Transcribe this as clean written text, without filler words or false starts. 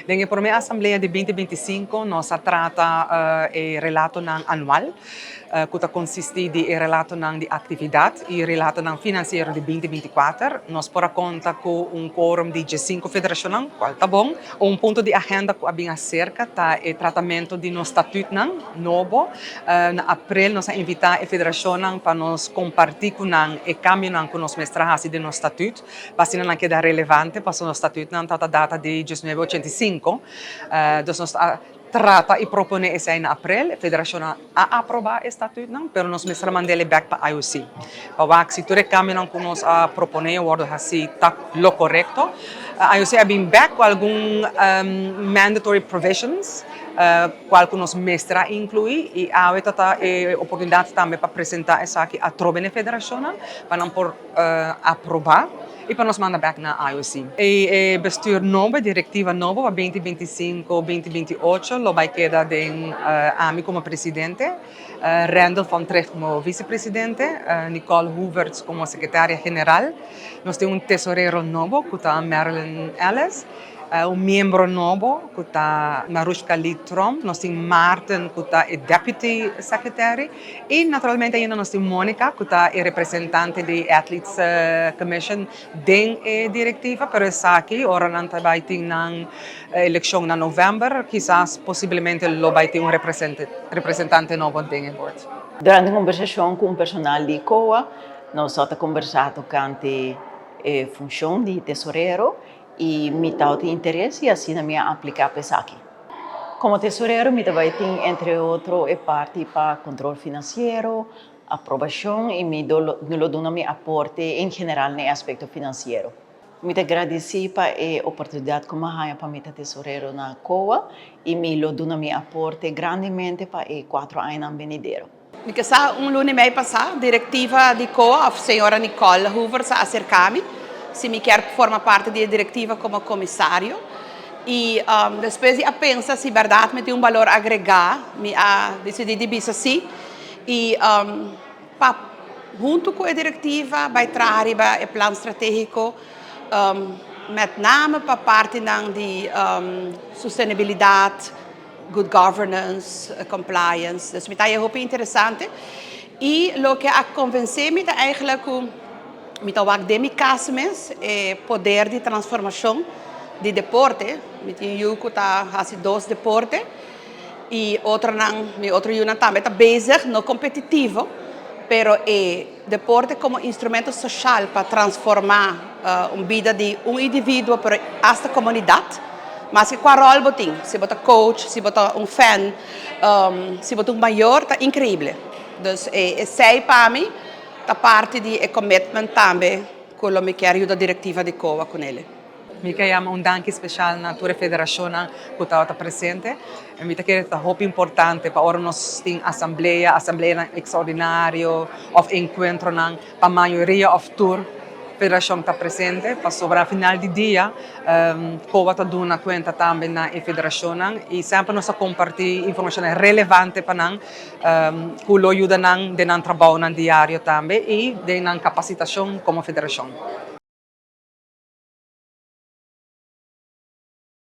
Nella prima assemblea di 2025 nós trata e relato ng anual, que consiste di relato ng di atividade e relato ng financeiro de 2024. Nós por conta com quórum de 5 federação, qual tá bom. Ponto de agenda que abinha acerca tá e tratamento de no estatuto ng novo. Na abril nós invitar a federação para nos compartir com nang e cambio nang com nos mestrahasi de no estatuto, basta não queda relevante para o estatuto nang tata data de 1985. Dus nós trata e propone essa na abril, a federação a aprovar o estatuto não, pero nós mestra mandele back para IOC. Para se tu recambio não que nós a propone o ordo assim tá lo correcto. A IOC ha been back com algum mandatory provisions, qual que nós mestra inclui e há tata oportunidade também para apresentar essa aqui a trobe na federação para não por aprovar. E para nos mandar back na IOC. E bestuur novo, diretiva nova para 2025-2028, lo vai queda de AMI como presidente, Randall von Trecht como vice-presidente, Nicole Hooverts como secretária geral. Nós temos tesoreiro novo, que está Marilyn Ellis. Membro novo, que está Marushka Lee-Tromp, nós temos Martin, que está Deputy Secretary, e naturalmente ainda nós temos Mônica, que está representante da Athletes Commission dentro da diretiva, pero essa aqui, ora não vai ter na eleição na novembro, quizás possivelmente lo vai ter representante novo dentro do board. Durante a conversação com o personal de COA, nós temos conversado com a função de tesoureiro, e me dá o interesse e assim eu aplicar para isso aqui. Como tesoureiro, me vai ter, entre outros, a parte para controle financeiro, aprovação e me dá meu aporte em geral no aspecto financeiro. Me agradeci para a oportunidade como eu para me tesoureiro na COA e me dá meu aporte grandemente para 4 anos venidero. Porque lunes e meio passado, a diretiva de COA, a senhora Nicole Hoover, se acercou-me. Se me quer formar parte da diretiva como comissário e depois eu penso se verdade me tem valor agregado, me decidi de isso assim e junto com a diretiva vai trazer o plano estratégico met name para parte da sustentabilidade, good governance, compliance, dus me está heel interessante e o que a convenceu-me é eigenlijk Então, o caso é poder de transformação de deporte. Eu tenho 2 deportes e outra também está bezig, não competitivo, mas é deporte como instrumento social para transformar a vida de indivíduo para a comunidade. Mas que qual rol você tem? Se você é coach, se você é fan, se você é maior, está incrível. Então, sei para mim, da parte di commitment também, quello mi che aiuta direttiva di COA con ele. Mi chiamo danke special na tua federação que está presente. Mi che è molto importante para ora nós tem assembleia extraordinário of encontro na para maioria of tour federação está presente para sobre a final de dia COA está dando conta também na federação e sempre nós compartilhar informação relevante para nang que lo ajuda nang de nang trabalho nang diário também e de nang capacitação como federação.